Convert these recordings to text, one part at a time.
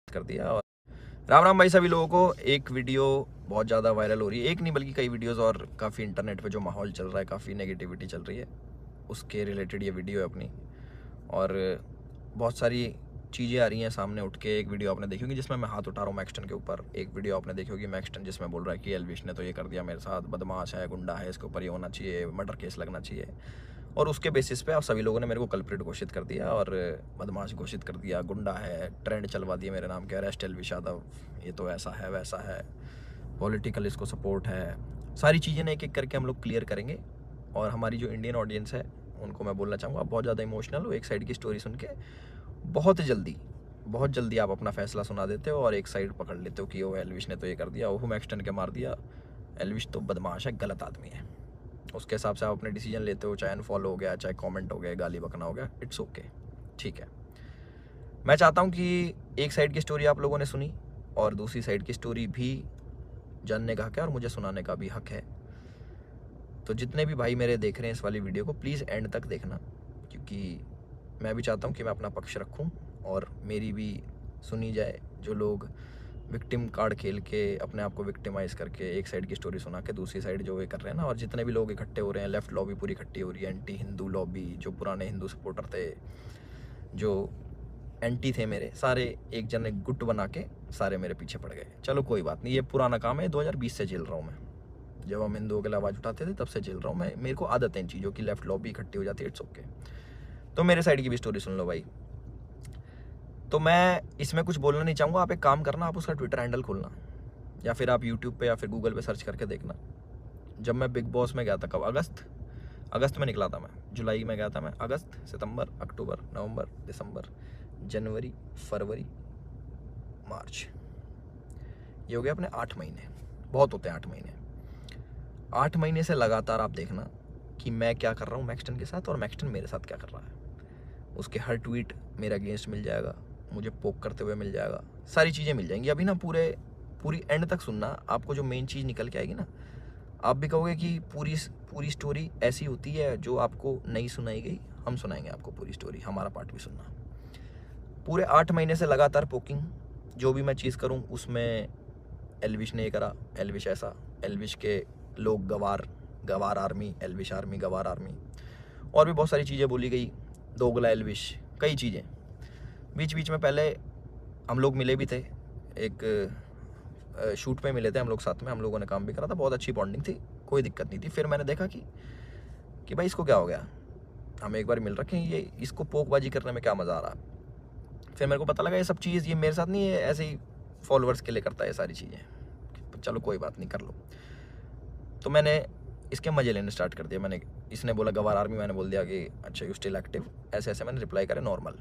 कर दिया। और राम राम भाई सभी लोगों को। एक वीडियो बहुत ज़्यादा वायरल हो रही है, एक नहीं बल्कि कई वीडियोस, और काफ़ी इंटरनेट पे जो माहौल चल रहा है, काफ़ी नेगेटिविटी चल रही है, उसके रिलेटेड ये वीडियो है अपनी। और बहुत सारी चीज़ें आ रही हैं सामने उठ के। एक वीडियो आपने देखी होगी जिसमें मैं हाथ उठा रहा हूँ मैक्सटन के ऊपर। एक वीडियो आपने देखी होगी मैक्सटन जिसमें बोल रहा है कि एल्विश ने तो ये कर दिया मेरे साथ, बदमाश है, गुंडा है, इसके ऊपर ये होना चाहिए, मर्डर केस लगना चाहिए। और उसके बेसिस पे आप सभी लोगों ने मेरे को कल्प्रिट घोषित कर दिया और बदमाश घोषित कर दिया, गुंडा है, ट्रेंड चलवा दिया मेरे नाम के, अरेस्ट एल्विश यादव, ये तो ऐसा है वैसा है, पॉलिटिकल इसको सपोर्ट है। सारी चीज़ें एक एक करके हम लोग क्लियर करेंगे। और हमारी जो इंडियन ऑडियंस है उनको मैं बोलना चाहूँगा, आप बहुत ज़्यादा इमोशनल हो। एक साइड की स्टोरी सुन के बहुत जल्दी आप अपना फैसला सुना देते हो और एक साइड पकड़ लेते हो कि वो एल्विश ने तो ये कर दिया, वो मैक्सटन के मार दिया, एल्विश तो बदमाश है, गलत आदमी है। उसके हिसाब से आप अपने डिसीजन लेते हो, चाहे अनफॉलो हो गया, चाहे कमेंट हो गया, गाली बकना हो गया, इट्स ओके, ठीक है। मैं चाहता हूँ कि एक साइड की स्टोरी आप लोगों ने सुनी और दूसरी साइड की स्टोरी भी जानने का हक है और मुझे सुनाने का भी हक है। तो जितने भी भाई मेरे देख रहे हैं इस वाली वीडियो को, प्लीज़ एंड तक देखना, क्योंकि मैं भी चाहता हूँ कि मैं अपना पक्ष रखूँ और मेरी भी सुनी जाए। जो लोग विक्टिम कार्ड खेल के अपने आप को विक्टिमाइज करके एक साइड की स्टोरी सुना के दूसरी साइड जो ये कर रहे हैं ना, और जितने भी लोग इकट्ठे हो रहे हैं, लेफ्ट लॉबी पूरी इकट्ठी हो रही है, एंटी हिंदू लॉबी, जो पुराने हिंदू सपोर्टर थे, जो एंटी थे मेरे, सारे एक जन एक गुट बना के सारे मेरे पीछे पड़ गए। चलो कोई बात नहीं, ये पुराना काम है, 2020 से झेल रहा हूँ मैं। जब हम हिंदुओं के लिए आवाज़ उठाते थे तब से झेल रहा हूँ मैं। मेरे को आदत है इन चीज़ों की, लेफ्ट लॉबी इकट्ठी हो जाती है, इट्स ओके। तो मेरे साइड की भी स्टोरी सुन लो भाई। तो मैं इसमें कुछ बोलना नहीं चाहूँगा। आप एक काम करना, आप उसका ट्विटर हैंडल खोलना या फिर आप यूट्यूब पे या फिर गूगल पे सर्च करके देखना। जब मैं बिग बॉस में गया था, कब, अगस्त में निकला था मैं, जुलाई में गया था मैं, अगस्त, सितंबर, अक्टूबर, नवंबर, दिसंबर, जनवरी, फरवरी, मार्च, ये हो गया अपने 8 महीने। बहुत होते हैं 8 महीने। 8 महीने से लगातार आप देखना कि मैं क्या कर रहा हूँ मैक्सटन के साथ और मैक्सटन मेरे साथ क्या कर रहा है। उसके हर ट्वीट मेरे अगेंस्ट मिल जाएगा, मुझे पोक करते हुए मिल जाएगा, सारी चीज़ें मिल जाएंगी। अभी ना पूरी एंड तक सुनना, आपको जो मेन चीज़ निकल के आएगी ना, आप भी कहोगे कि पूरी स्टोरी ऐसी होती है जो आपको नहीं सुनाई गई। हम सुनाएंगे आपको पूरी स्टोरी, हमारा पार्ट भी सुनना। पूरे 8 महीने से लगातार पोकिंग, जो भी मैं चीज़ करूँ उसमें एल्विश ने ये करा, एल्विश ऐसा, एल्विश के लोग गवार आर्मी, एल्विश आर्मी, गवार आर्मी, और भी बहुत सारी चीज़ें बोली गई, दोगला एल्विश, कई चीज़ें। बीच बीच में पहले हम लोग मिले भी थे, एक शूट पे मिले थे हम लोग साथ में, हम लोगों ने काम भी करा था, बहुत अच्छी बॉन्डिंग थी, कोई दिक्कत नहीं थी। फिर मैंने देखा कि भाई इसको क्या हो गया, हम एक बार मिल रखे हैं, ये इसको पोकबाजी करने में क्या मज़ा आ रहा। फिर मेरे को पता लगा ये सब चीज़ ये मेरे साथ नहीं है, ऐसे ही फॉलोअर्स के लिए करता है ये सारी चीज़ें। चलो कोई बात नहीं, कर लो। तो मैंने इसके मज़े लेने स्टार्ट कर दिया। इसने बोला गवार आर्मी, मैंने बोल दिया कि अच्छा यू स्टिल एक्टिव, ऐसे ऐसे मैंने रिप्लाई करे नॉर्मल।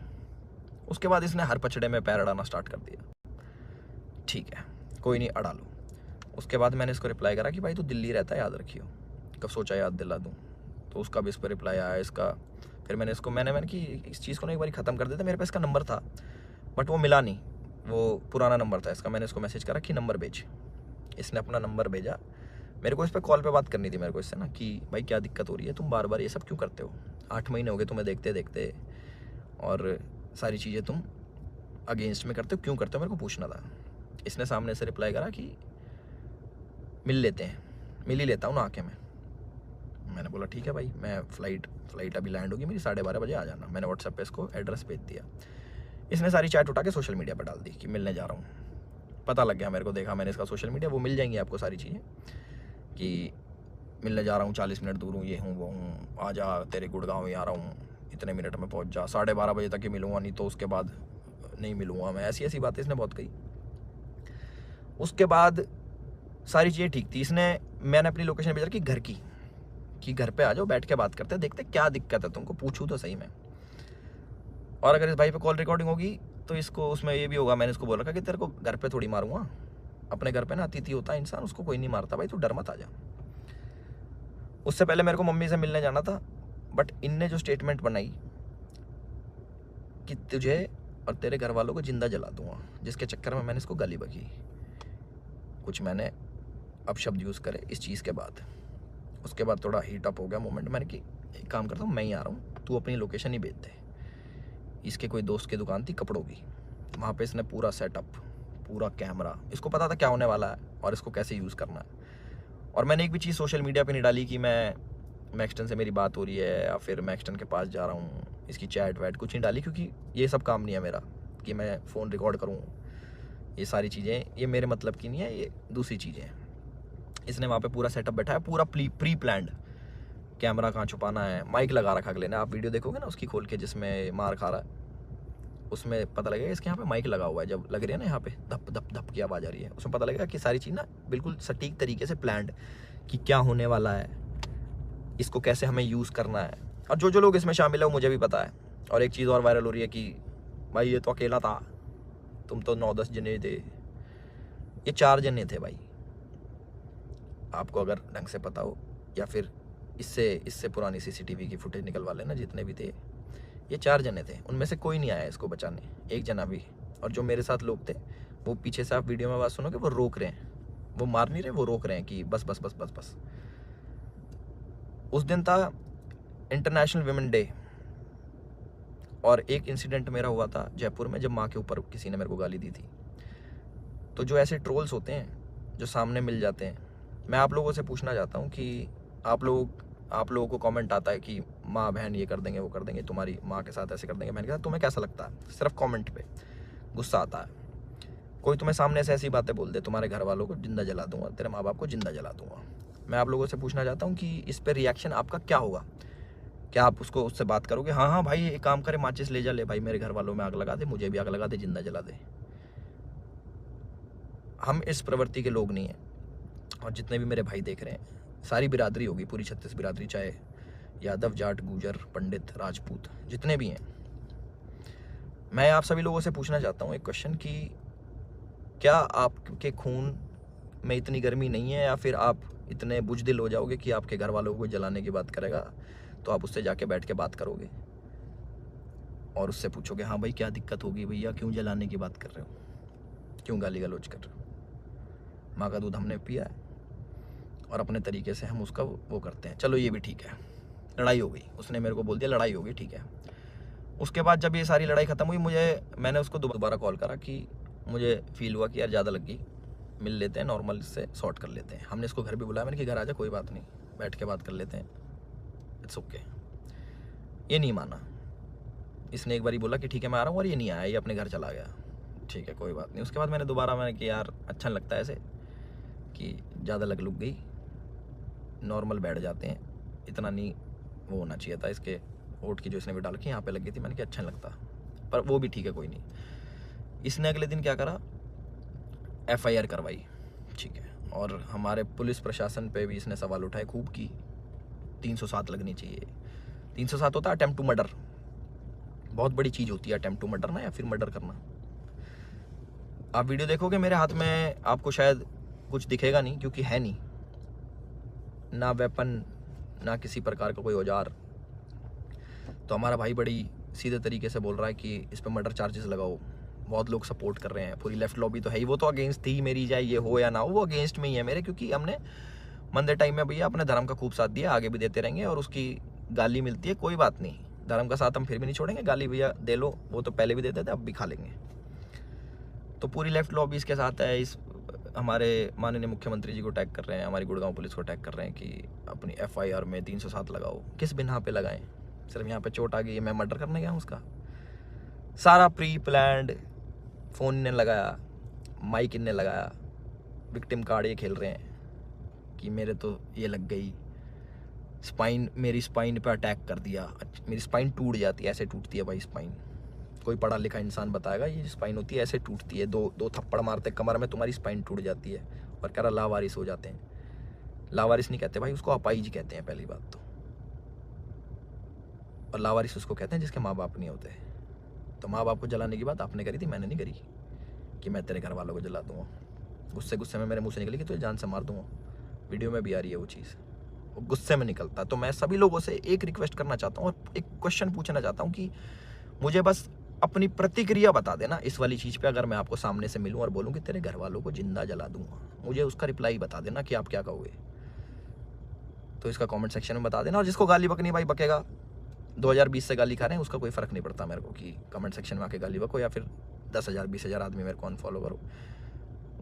उसके बाद इसने हर पचड़े में पैर अड़ाना स्टार्ट कर दिया। ठीक है, कोई नहीं, अड़ा लो। उसके बाद मैंने इसको रिप्लाई करा कि भाई तू दिल्ली रहता है, याद रखियो, कब सोचा याद दिला दूँ। तो उसका भी इस पर रिप्लाई आया इसका। फिर मैंने इसको मैंने कि इस चीज़ को ना एक बार ख़त्म कर देते। मेरे पास इसका नंबर था बट वो मिला नहीं, वो पुराना नंबर था इसका। मैंने इसको मैसेज करा कि नंबर भेज। इसने अपना नंबर भेजा। मेरे को इस पर कॉल पे बात करनी थी मेरे को इससे ना, कि भाई क्या दिक्कत हो रही है, तुम बार बार ये सब क्यों करते हो, 8 महीने हो गए तुम्हें देखते देखते, और सारी चीज़ें तुम अगेंस्ट में करते हो, क्यों करते हो, मेरे को पूछना था। इसने सामने से रिप्लाई करा कि मिल लेते हैं, मिल ही लेता हूँ ना आके मैं। मैंने बोला ठीक है भाई, मैं फ़्लाइट अभी लैंड होगी मेरी, 12:30 बजे आ जाना। मैंने व्हाट्सएप पे इसको एड्रेस भेज दिया। इसने सारी चैट उठा के सोशल मीडिया पर डाल दी कि मिलने जा रहा हूँ। पता लग गया मेरे को, देखा मैंने इसका सोशल मीडिया, वो मिल जाएंगी आपको सारी चीज़ें कि मिलने जा रहा हूँ, 40 मिनट दूर हूँ, ये हूँ वो हूँ, आ जा, तेरे गुड़गांव ही आ रहा हूँ, इतने मिनट में पहुँच जा, 12:30 बजे तक ही मिलूँगा, नहीं तो उसके बाद नहीं मिलूँगा मैं। ऐसी ऐसी बातें इसने बहुत कही। उसके बाद सारी चीज़ें ठीक थी। मैंने अपनी लोकेशन भेजा कि घर की, कि घर पे आ जाओ, बैठ के बात करते हैं, देखते क्या दिक्कत है तुमको, पूछूँ तो सही में। और अगर इस भाई पे कॉल रिकॉर्डिंग होगी तो इसको उसमें ये भी होगा, मैंने इसको बोल रखा कि तेरे को घर पे थोड़ी मारूंगा, अपने घर पे ना अतिथि होता है इंसान, उसको कोई नहीं मारता भाई, तू डर मत आ जा। उससे पहले मेरे को मम्मी से मिलने जाना था, बट इनने जो स्टेटमेंट बनाई कि तुझे और तेरे घर वालों को जिंदा जला दूंगा, जिसके चक्कर में मैंने इसको गाली बकी, कुछ मैंने अपशब्द यूज़ करे इस चीज़ के बाद। उसके बाद थोड़ा हीट अप हो गया मोमेंट। मैंने कि एक काम करता हूँ, मैं ही आ रहा हूँ, तू अपनी लोकेशन ही भेज दे। इसके कोई दोस्त की दुकान थी कपड़ों की, वहाँ पे इसने पूरा सेटअप, पूरा कैमरा, इसको पता था क्या होने वाला है और इसको कैसे यूज़ करना है। और मैंने एक भी चीज़ सोशल मीडिया पे नहीं डाली कि मैं मैक्सटन से मेरी बात हो रही है या फिर मैक्सटन के पास जा रहा हूँ, इसकी चैट वैट कुछ नहीं डाली, क्योंकि ये सब काम नहीं है मेरा कि मैं फ़ोन रिकॉर्ड करूँ। ये सारी चीज़ें ये मेरे मतलब की नहीं है, ये दूसरी चीज़ें हैं। इसने वहाँ पे पूरा सेटअप बैठाया, पूरा प्री प्लान्ड, कैमरा कहाँ छुपाना है, माइक लगा रखा अगले ने। आप वीडियो देखोगे ना उसकी खोल के जिसमें मार खा रहा है, उसमें पता लगेगा इसके यहाँ पे माइक लगा हुआ है। जब लग रही है ना यहाँ पे धप धप धप की आवाज़ आ रही है, उसमें पता लगेगा कि सारी चीज़ ना बिल्कुल सटीक तरीके से प्लान्ड, कि क्या होने वाला है, इसको कैसे हमें यूज़ करना है। और जो जो लोग इसमें शामिल है वो मुझे भी पता है। और एक चीज़ और वायरल हो रही है कि भाई ये तो अकेला था, तुम तो 9-10 जने थे। ये 4 जने थे भाई, आपको अगर ढंग से पता हो, या फिर इससे पुरानी CCTV की फुटेज निकलवा लेना, जितने भी थे ये 4 जने थे। उनमें से कोई नहीं आया इसको बचाने, एक जना भी। और जो मेरे साथ लोग थे वो पीछे से, आप वीडियो में बात सुनोगे, वो रोक रहे हैं, वो मार नहीं रहे, वो रोक रहे हैं कि बस बस बस बस बस। उस दिन था इंटरनेशनल विमेन डे, और एक इंसिडेंट मेरा हुआ था जयपुर में, जब माँ के ऊपर किसी ने मेरे को गाली दी थी। तो जो ऐसे ट्रोल्स होते हैं जो सामने मिल जाते हैं, मैं आप लोगों से पूछना चाहता हूँ कि आप लोगों को कमेंट आता है कि माँ बहन ये कर देंगे वो कर देंगे, तुम्हारी माँ के साथ ऐसे कर देंगे। मैंने कहा तुम्हें कैसा लगता है? सिर्फ कमेंट पे गुस्सा आता है। कोई तुम्हें सामने से ऐसी बातें बोल दे, तुम्हारे घर वालों को जिंदा जला दूंगा, तेरे माँ बाप को जिंदा जला दूंगा। मैं आप लोगों से पूछना चाहता हूँ कि इस पर रिएक्शन आपका क्या होगा? क्या आप उससे बात करोगे, हाँ हाँ भाई एक काम करे, माचिस ले जा, ले भाई मेरे घर वालों में आग लगा दे, मुझे भी आग लगा दे, जिंदा जला दे? हम इस प्रवृत्ति के लोग नहीं हैं। और जितने भी मेरे भाई देख रहे हैं, सारी बिरादरी होगी, पूरी 36 बिरादरी, चाहे यादव, जाट, गूजर, पंडित, राजपूत, जितने भी हैं, मैं आप सभी लोगों से पूछना चाहता हूँ एक क्वेश्चन कि क्या आपके खून में इतनी गर्मी नहीं है, या फिर आप इतने बुजदिल हो जाओगे कि आपके घर वालों को जलाने की बात करेगा तो आप उससे जाके बैठ के बात करोगे और उससे पूछोगे, हाँ भाई क्या दिक्कत होगी भैया, क्यों जलाने की बात कर रहे हो, क्यों गाली गलौज कर रहे हो? माँ का दूध हमने पिया है और अपने तरीके से हम उसका वो करते हैं। चलो ये भी ठीक है, लड़ाई हो गई, उसने मेरे को बोल दिया लड़ाई हो गई, ठीक है। उसके बाद जब ये सारी लड़ाई ख़त्म हुई, मैंने उसको दोबारा कॉल करा कि मुझे फील हुआ कि यार ज़्यादा लग गई, मिल लेते हैं, नॉर्मल से सॉर्ट कर लेते हैं। हमने इसको घर भी बुलाया, मैंने कि घर आ जा, कोई बात नहीं, बैठ के बात कर लेते हैं, इट्स ओके। ये नहीं माना, इसने एक बारी बोला कि ठीक है मैं आ रहा हूँ, और ये नहीं आया, ये अपने घर चला गया। ठीक है कोई बात नहीं। उसके बाद मैंने कि यार अच्छा नहीं लगता ऐसे कि ज़्यादा लग लुक गई, नॉर्मल बैठ जाते हैं, इतना नहीं वो होना चाहिए था। इसके ओट की जो इसने भी डाल के यहाँ पे लग गई थी, मैंने कहा अच्छा नहीं लगता, पर वो भी ठीक है कोई नहीं। इसने अगले दिन क्या करा, FIR करवाई, ठीक है। और हमारे पुलिस प्रशासन पे भी इसने सवाल उठाए खूब की 307 लगनी चाहिए। 307 होता है अटेम्प्ट टू मर्डर, बहुत बड़ी चीज़ होती है अटेम्प्ट टू मर्डर ना, या फिर मर्डर करना। आप वीडियो देखोगे मेरे हाथ में, आपको शायद कुछ दिखेगा नहीं, क्योंकि है नहीं ना वेपन, ना किसी प्रकार का कोई औजार। तो हमारा भाई बड़ी सीधे तरीके से बोल रहा है कि इस पर मर्डर चार्जेस लगाओ। बहुत लोग सपोर्ट कर रहे हैं, पूरी लेफ्ट लॉबी तो है ही, वो तो अगेंस्ट थी मेरी, चाहे ये हो या ना हो, वो अगेंस्ट में ही है मेरे, क्योंकि हमने मंदे टाइम में भैया अपने धर्म का खूब साथ दिया, आगे भी देते रहेंगे। और उसकी गाली मिलती है, कोई बात नहीं, धर्म का साथ हम फिर भी नहीं छोड़ेंगे, गाली भैया दे लो, वो तो पहले भी देते थे, अब भी खा लेंगे। तो पूरी लेफ्ट लॉबी इसके साथ है। इस हमारे माननीय मुख्यमंत्री जी को टैग कर रहे हैं, हमारी गुड़गांव पुलिस को टैग कर रहे हैं कि अपनी FIR में 307 लगाओ। किस बिना पे लगाएं? सिर्फ यहाँ पे चोट आ गई, मैं मर्डर करने गया हूँ उसका? सारा प्री प्लान्ड, फ़ोन ने लगाया, माइक इनने लगाया, विक्टिम कार्ड ये खेल रहे हैं कि मेरे तो ये लग गई, स्पाइन, मेरी स्पाइन पे अटैक कर दिया, मेरी स्पाइन टूट जाती है, ऐसे टूटती है भाई स्पाइन। कोई पढ़ा लिखा इंसान बताएगा ये स्पाइन होती है, ऐसे टूटती है, दो थप्पड़ मारते कमर में, तुम्हारी स्पाइन टूट जाती है। और कह रहा लावारिस हो जाते हैं। लावारिस नहीं कहते भाई, उसको अपाहिज कहते हैं पहली बात तो। और लावारिस उसको कहते हैं जिसके माँ बाप नहीं होते। तो माँ बाप को जलाने की बात आपने करी थी, मैंने नहीं करी कि मैं तेरे घर वालों को जला दूँगा। गुस्से में मेरे मुँह से निकली कि तुझे जान से मार दूँगा। वीडियो में भी आ रही है वो चीज़, वो गुस्से में निकलता। तो मैं सभी लोगों से एक रिक्वेस्ट करना चाहता हूँ और एक क्वेश्चन पूछना चाहता हूँ कि मुझे बस अपनी प्रतिक्रिया बता देना इस वाली चीज़ पे। अगर मैं आपको सामने से मिलूं और बोलूं कि तेरे घर वालों को जिंदा जला दूंगा, मुझे उसका रिप्लाई बता देना कि आप क्या कहोगे। तो इसका कमेंट सेक्शन में बता देना। और जिसको गाली बकनी भाई बकेगा, 2020 से गाली खा रहे हैं, उसका कोई फ़र्क नहीं पड़ता मेरे को कि कमेंट सेक्शन में आके गाली बको या फिर 10,000 20,000 आदमी मेरे को अनफॉलो करो।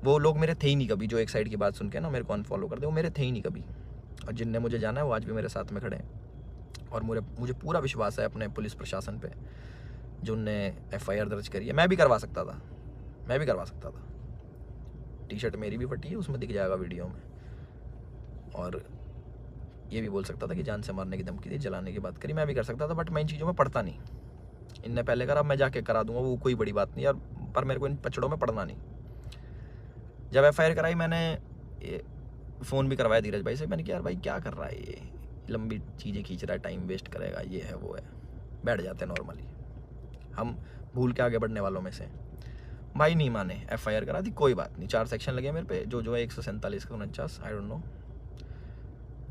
वो लोग मेरे थे ही नहीं कभी, जो एक साइड की बात सुन के ना मेरे को अनफॉलो कर दे, वो मेरे थे ही नहीं कभी। और जिनने मुझे जाना है वो आज भी मेरे साथ में खड़े हैं। और मुझे पूरा विश्वास है अपने पुलिस प्रशासन पे, जो उनने FIR दर्ज करी है। मैं भी करवा सकता था, टी-शर्ट मेरी भी फटी है, उसमें दिख जाएगा वीडियो में। और ये भी बोल सकता था कि जान से मारने की धमकी दी, जलाने की बात करी, मैं भी कर सकता था। बट मैं इन चीज़ों में पढ़ता नहीं। इनने पहले करा, मैं जाके करा दूंगा, वो कोई बड़ी बात नहीं यार। पर मेरे को इन पचड़ों में पढ़ना नहीं। जब FIR कराई, मैंने फ़ोन भी करवाया धीरज भाई से। मैंने कहा यार भाई क्या कर रहा है ये, लंबी चीज़ें खींच रहा है, टाइम वेस्ट करेगा, ये है वो है। बैठ जाते नॉर्मली, हम भूल के आगे बढ़ने वालों में से। भाई नहीं माने, FIR करा दी, कोई बात नहीं। 4 सेक्शन लगे मेरे पे, जो है 147 का 49, आई डोंट नो,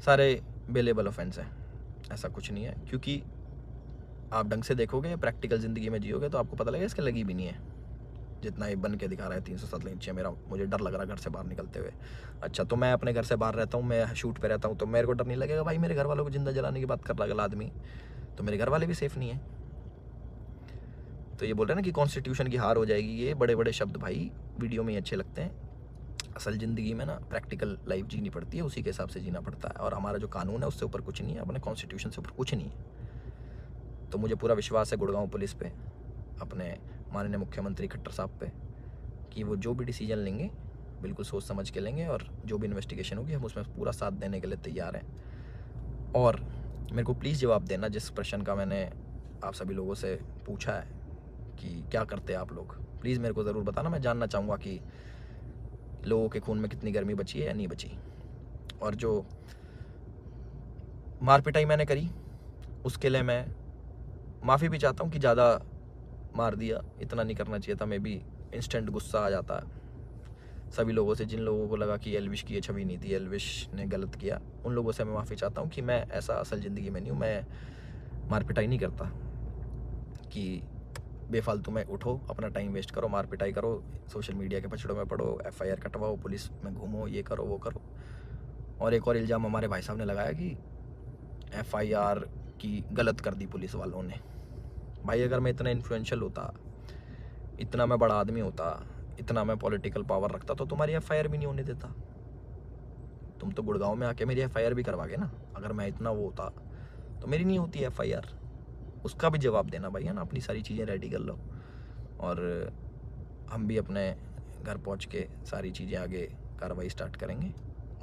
सारे बेलेबल ऑफेंस है। ऐसा कुछ नहीं है, क्योंकि आप ढंग से देखोगे, प्रैक्टिकल ज़िंदगी में जियोगे तो आपको पता लगेगा इसके लगी भी नहीं है। जितना ये बन के दिखा रहा है 307 नीचे, मुझे डर लग रहा है घर से बाहर निकलते हुए। अच्छा, तो मैं अपने घर से बाहर रहता हूँ, मैं शूट पे रहता हूँ, तो मेरे को डर नहीं लगेगा? भाई मेरे घर वालों को जिंदा जलाने की बात कर रहा है अगला आदमी, तो मेरे घर वाले भी सेफ नहीं है। तो ये बोल रहे हैं ना कि कॉन्स्टिट्यूशन की हार हो जाएगी, ये बड़े बड़े शब्द भाई वीडियो में ही अच्छे लगते हैं। असल ज़िंदगी में ना प्रैक्टिकल लाइफ जीनी पड़ती है, उसी के हिसाब से जीना पड़ता है। और हमारा जो कानून है उससे ऊपर कुछ नहीं है, अपने कॉन्स्टिट्यूशन से ऊपर कुछ नहीं है। तो मुझे पूरा विश्वास है गुड़गांव पुलिस पे, अपने माननीय मुख्यमंत्री खट्टर साहब पे, कि वो जो भी डिसीजन लेंगे बिल्कुल सोच समझ के लेंगे। और जो भी इन्वेस्टिगेशन होगी हम उसमें पूरा साथ देने के लिए तैयार हैं। और मेरे को प्लीज़ जवाब देना जिस प्रश्न का मैंने आप सभी लोगों से पूछा है कि क्या करते हैं आप लोग, प्लीज़ मेरे को ज़रूर बताना। मैं जानना चाहूँगा कि लोगों के खून में कितनी गर्मी बची है या नहीं बची। और जो मार पिटाई मैंने करी उसके लिए मैं माफ़ी भी चाहता हूँ कि ज़्यादा मार दिया, इतना नहीं करना चाहिए था। मैं भी इंस्टेंट गुस्सा आ जाता है सभी लोगों से, जिन लोगों को लगा कि एल्विश की ये छवि नहीं थी, एल्विश ने गलत किया, उन लोगों से मैं माफ़ी चाहता हूँ कि मैं ऐसा असल ज़िंदगी में नहीं हूँ। मैं मार पिटाई नहीं करता कि बेफालतू में उठो, अपना टाइम वेस्ट करो, मार पिटाई करो, सोशल मीडिया के पछड़ों में पड़ो, FIR कटवाओ, पुलिस में घूमो, ये करो वो करो। और एक और इल्ज़ाम हमारे भाई साहब ने लगाया कि FIR की गलत कर दी पुलिस वालों ने। भाई अगर मैं इतना इन्फ्लुएंशियल होता, इतना मैं बड़ा आदमी होता, इतना मैं पॉलिटिकल पावर रखता, तो तुम्हारी FIR भी नहीं होने देता। तुम तो गुड़गांव में आके मेरी FIR भी करवागे ना। अगर मैं इतना वो होता तो मेरी नहीं होती FIR, उसका भी जवाब देना भाई, है ना। अपनी सारी चीज़ें रेडी कर लो और हम भी अपने घर पहुंच के सारी चीज़ें आगे कार्रवाई स्टार्ट करेंगे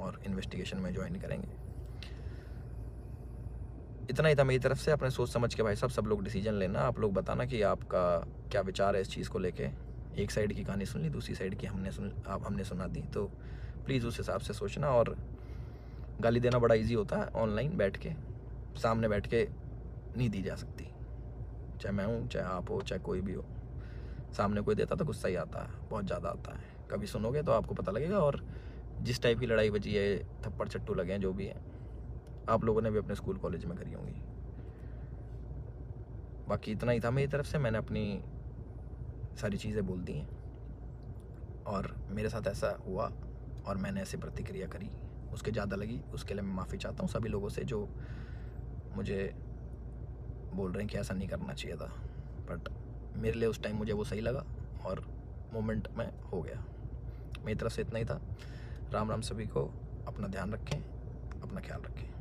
और इन्वेस्टिगेशन में ज्वाइन करेंगे। इतना ही था मेरी तरफ से। अपने सोच समझ के भाई साहब सब लोग डिसीजन लेना। आप लोग बताना कि आपका क्या विचार है इस चीज़ को लेके। एक साइड की कहानी सुन ली, दूसरी साइड की हमने सुना दी, तो प्लीज़ उस हिसाब से सोचना। और गाली देना बड़ा इजी होता है, ऑनलाइन बैठ के, सामने बैठ के नहीं दी जा सकती। चाहे मैं हूँ, चाहे आप हो, चाहे कोई भी हो, सामने कोई देता तो गुस्सा ही आता है, बहुत ज़्यादा आता है। कभी सुनोगे तो आपको पता लगेगा। और जिस टाइप की लड़ाई बची है, थप्पड़ चट्टू लगे हैं, जो भी है, आप लोगों ने भी अपने स्कूल कॉलेज में करी होंगी। बाकी इतना ही था मेरी तरफ से। मैंने अपनी सारी चीज़ें बोल दी हैं और मेरे साथ ऐसा हुआ और मैंने ऐसे प्रतिक्रिया करी, उसके ज़्यादा लगी, उसके लिए मैं माफ़ी चाहता हूँ सभी लोगों से जो मुझे बोल रहे हैं कि ऐसा नहीं करना चाहिए था। बट मेरे लिए उस टाइम मुझे वो सही लगा और मोमेंट में हो गया। मेरी तरफ से इतना ही था। राम राम सभी को। अपना ध्यान रखें, अपना ख्याल रखें।